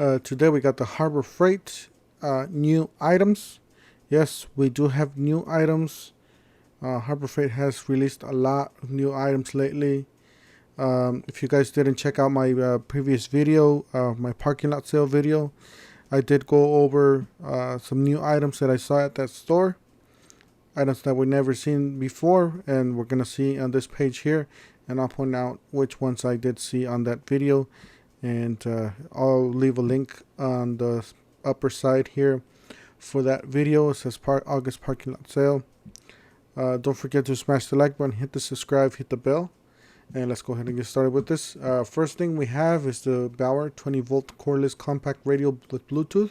Today we got the Harbor Freight new items. Yes, we do have new items. Harbor Freight has released a lot of new items lately. If you guys didn't check out my previous video, my parking lot sale video, I did go over some new items that I saw at that store. Items that we never seen before, and we're gonna see on this page here, and I'll point out which ones I did see on that video, and I'll leave a link on the upper side here for that video. It says August parking lot sale. Don't forget to smash the like button, hit the subscribe, hit the bell, and let's go ahead and get started with this. First thing we have is the Bauer 20 volt cordless compact radio with Bluetooth.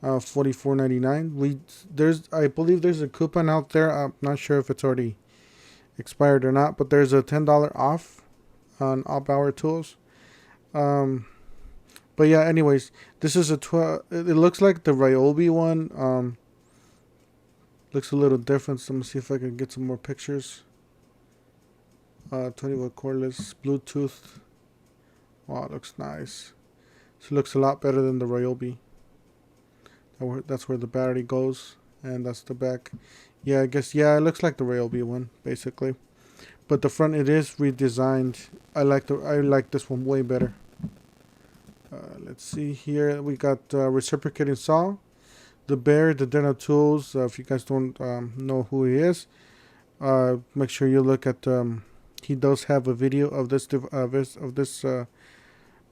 $44.99. I believe there's a coupon out there. I'm not sure if it's already expired or not, but there's a $10 off on all Bauer tools. But yeah, anyways, this is it looks like the Ryobi one. Looks a little different. So let me see if I can get some more pictures. 20 volt cordless Bluetooth. Wow, it looks nice. So it looks a lot better than the Ryobi. That's where the battery goes, and that's the back. Yeah, I guess, yeah, it looks like the Ryobi one basically, but the front, it is redesigned. I like this one way better. Let's see here. We got reciprocating saw, the Bear, the dental tools. If you guys don't know who he is, make sure you look at. He does have a video of this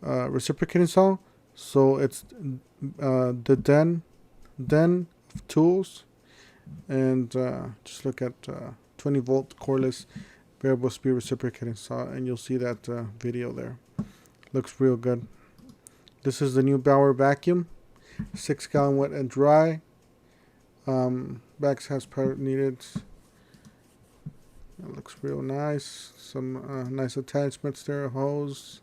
reciprocating saw. So it's the Den tools, and just look at 20 volt cordless variable speed reciprocating saw, and you'll see that video there. Looks real good. This is the new Bauer vacuum, 6 gallon wet and dry. Backs has part needed. It looks real nice. Some nice attachments there, a hose,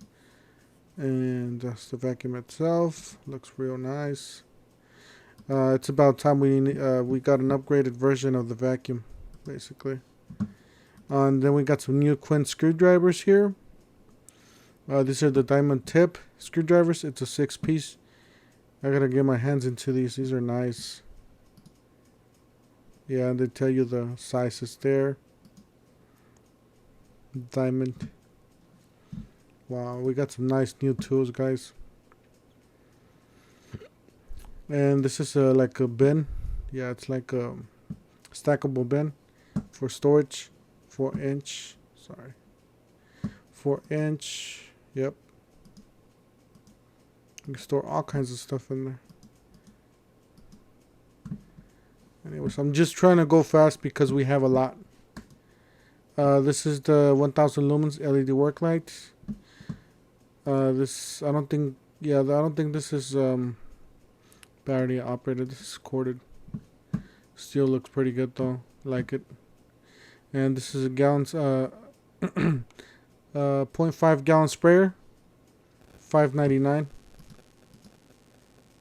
and that's the vacuum itself. Looks real nice. It's about time we got an upgraded version of the vacuum, basically. And then we got some new Quinn screwdrivers here. These are the diamond tip screwdrivers. It's a 6-piece. I gotta get my hands into these. These are nice. Yeah, and they tell you the sizes there. Diamond. Wow, we got some nice new tools, guys. And this is like a bin. Yeah, it's like a stackable bin for storage. 4-inch. Sorry. 4-inch. Yep. You can store all kinds of stuff in there. Anyways, I'm just trying to go fast because we have a lot. This is the 1000 lumens LED work light. This, I don't think this is battery operated. This is corded. Still looks pretty good though. Like it. And this is a gallons 0.5 gallon sprayer. $5.99.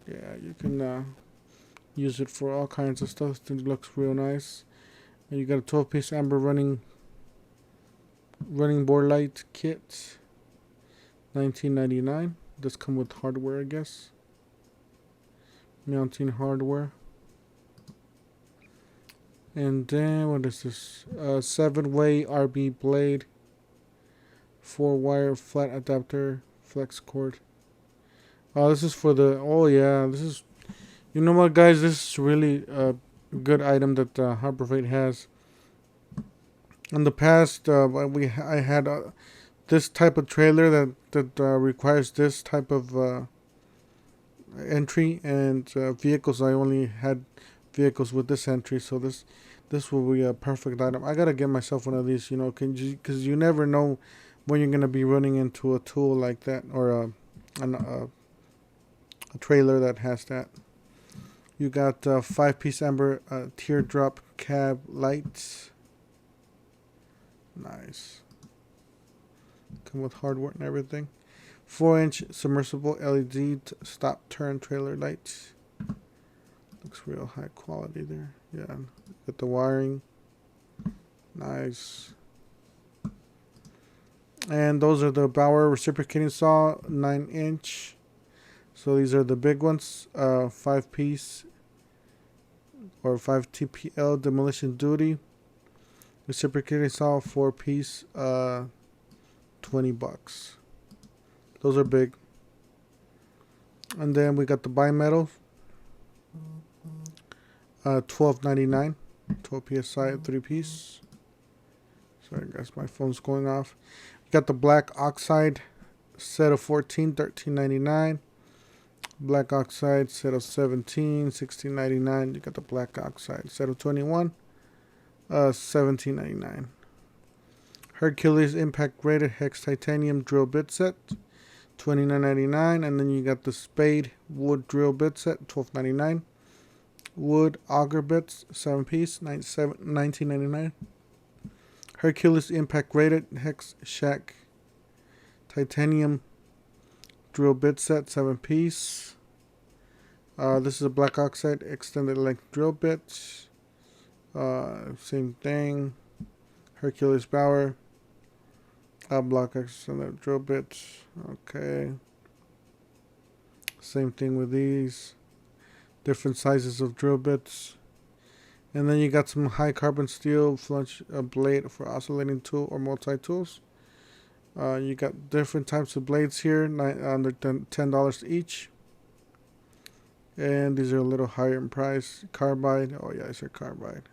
Yeah, you can use it for all kinds of stuff. It looks real nice. And you got a 12-piece amber running board light kit. $19.99. Does come with hardware, I guess. Mounting hardware. And then what is this? 7-way RB blade, 4-wire flat adapter, flex cord. Oh, this is for the. Oh yeah, this is. You know what, guys? This is really a good item that Harbor Freight has. In the past, I had this type of trailer that requires this type of entry, and vehicles. I only had vehicles with this entry, so this will be a perfect item. I gotta get myself one of these, you know, because you never know when you're gonna be running into a tool like that, or a trailer that has that. You got 5-piece amber teardrop cab lights. Nice. Come with hardware and everything. 4-inch submersible LED stop turn trailer lights. Looks real high quality there. Yeah, got the wiring. Nice. And those are the Bauer reciprocating saw, 9-inch. So these are the big ones, 5-piece or 5 TPL demolition duty. Reciprocating saw, 4-piece, $20. Those are big. And then we got the bimetal, $12.99, 12 psi, 3-piece. Sorry guys, my phone's going off. We got the black oxide set of 14, $13.99. Black oxide set of 17, $16.99. You got the black oxide set of 21, $17.99. Hercules impact rated hex titanium drill bit set, $29.99. And then you got the spade wood drill bit set, $12.99. Wood auger bits, 7-piece, $19.99. Hercules impact rated hex shack titanium drill bit set, 7-piece. This is a black oxide extended length drill bit. Same thing. Hercules Bauer. Block extended drill bit. Okay. Same thing with these. Different sizes of drill bits. And then you got some high carbon steel flange blade for oscillating tool or multi-tools. You got different types of blades here, under $10 each. And these are a little higher in price. Carbide. Oh yeah, these are carbide.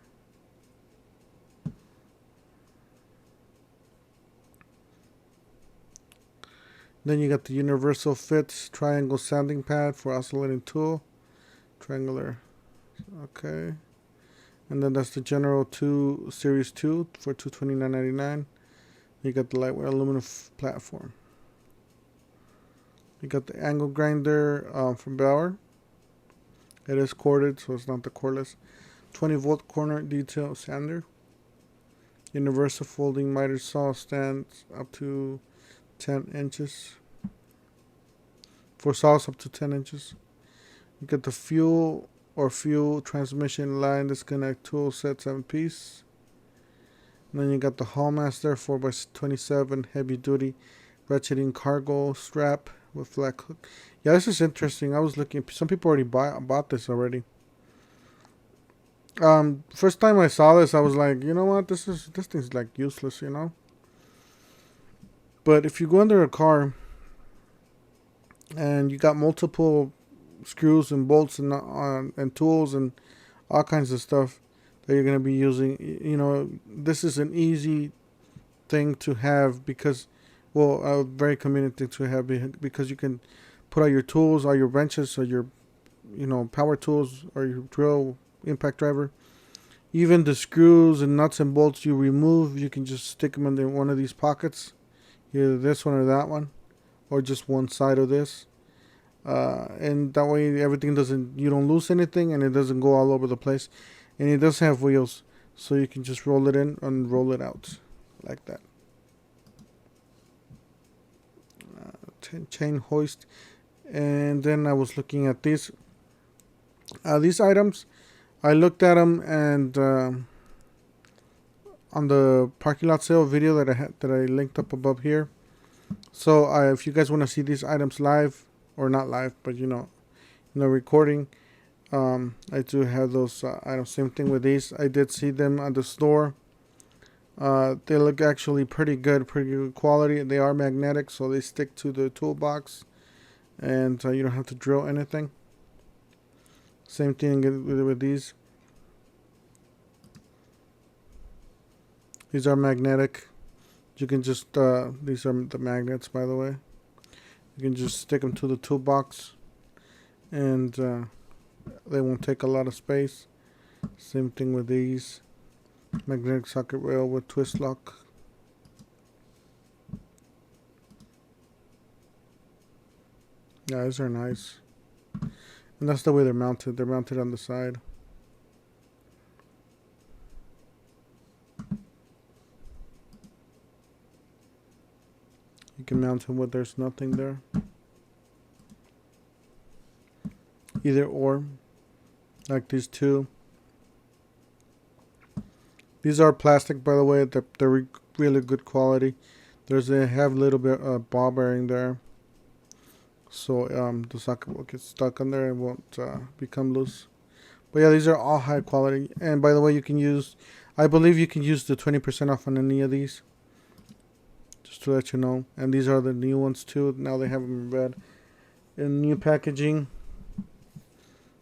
Then you got the universal fit triangle sanding pad for oscillating tool. Triangular. Okay. And then that's the General 2 Series 2 for $229.99. You got the lightweight aluminum platform. You got the angle grinder from Bauer. It is corded, so it's not the cordless. 20-volt corner detail sander. Universal folding miter saw stands up to 10 inches. For saws up to 10 inches. You get the fuel transmission line disconnect tool set, 7-piece. And then you got the Hallmaster 4x27 heavy duty ratcheting cargo strap with flat hook. Yeah, this is interesting. I was looking. Some people already bought this already. First time I saw this, I was like, you know what? This thing's like useless, you know. But if you go under a car and you got multiple screws and bolts and tools and all kinds of stuff that you're going to be using, you know, this is an easy thing to have because, well, a very convenient thing to have because you can put all your tools, all your wrenches, or your, you know, power tools, or your drill, impact driver, even the screws and nuts and bolts you remove, you can just stick them in one of these pockets, either this one or that one, or just one side of this. And that way everything you don't lose anything, and it doesn't go all over the place. And it does have wheels, so you can just roll it in and roll it out like that. Chain hoist. And then I was looking at these items. I looked at them, and on the parking lot sale video that I linked up above here. So if you guys want to see these items live, or not live, but you know, recording, I do have those items. Same thing with these. I did see them at the store. They look actually pretty good quality. They are magnetic, so they stick to the toolbox, and you don't have to drill anything. Same thing with these. These are magnetic. You can just, these are the magnets, by the way. You can just stick them to the toolbox, and they won't take a lot of space. Same thing with these. Magnetic socket rail with twist lock. Yeah, these are nice. And that's the way they're mounted. They're mounted on the side. You can mount them where there's nothing there. Either or. Like these two. These are plastic, by the way. They're really good quality. They have a little bit of ball bearing there. so the socket will get stuck on there and won't become loose. But yeah, these are all high quality. And by the way, you can use, I believe you can use the 20% off on any of these. Just to let you know. And these are the new ones too. Now they have them in red. In new packaging.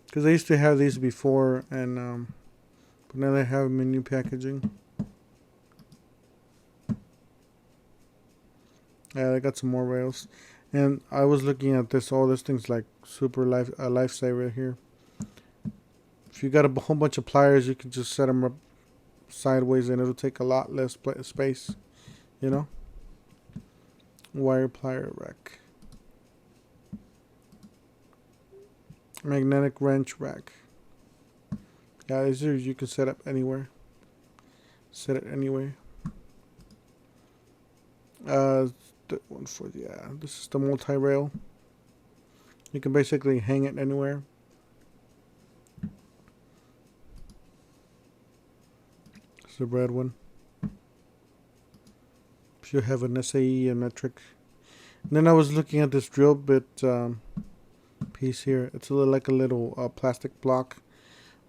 Because I used to have these before, and but now they have them in new packaging. Yeah, they got some more rails. And I was looking at this. Oh, this thing's like super lifesaver here. If you got a whole bunch of pliers, you can just set them up sideways and it'll take a lot less space, you know. Wire plier rack. Magnetic wrench rack. Yeah, these are, you can set up anywhere. Set it anywhere. The one for, yeah, this is the multi-rail. You can basically hang it anywhere. It's the red one. If you have an SAE and metric. And then I was looking at this drill bit piece here. It's like a little plastic block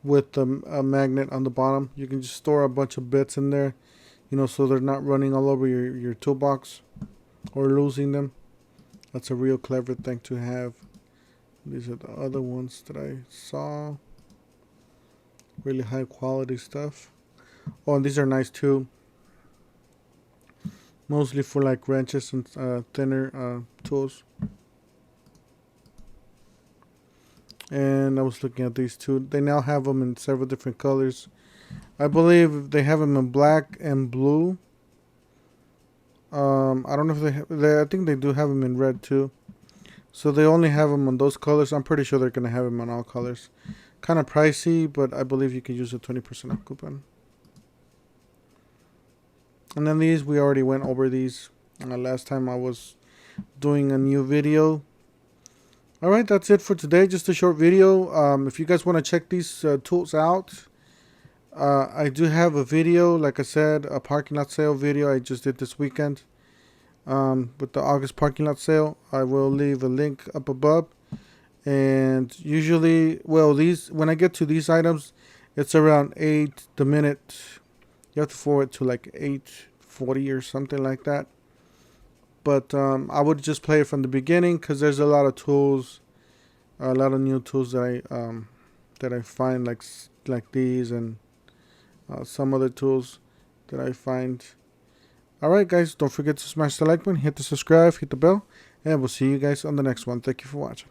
with a magnet on the bottom. You can just store a bunch of bits in there, you know, so they're not running all over your toolbox or losing them. That's a real clever thing to have. These are the other ones that I saw. Really high quality stuff. Oh, and these are nice too. Mostly for like wrenches and thinner tools. And I was looking at these two. They now have them in several different colors. I believe they have them in black and blue. I don't know if I think they do have them in red too. So they only have them on those colors. I'm pretty sure they're going to have them on all colors. Kind of pricey, but I believe you can use a 20% off coupon. And then these, we already went over these last time I was doing a new video. Alright, that's it for today. Just a short video. If you guys want to check these tools out, I do have a video, like I said, a parking lot sale video I just did this weekend. With the August parking lot sale. I will leave a link up above. And usually, well, these, when I get to these items, it's around 8 the minute. You have to forward to like 8:40 or something like that. But I would just play it from the beginning because there's a lot of tools, a lot of new tools that I find like these and some other tools that I find. Alright guys, don't forget to smash the like button, hit the subscribe, hit the bell, and we'll see you guys on the next one. Thank you for watching.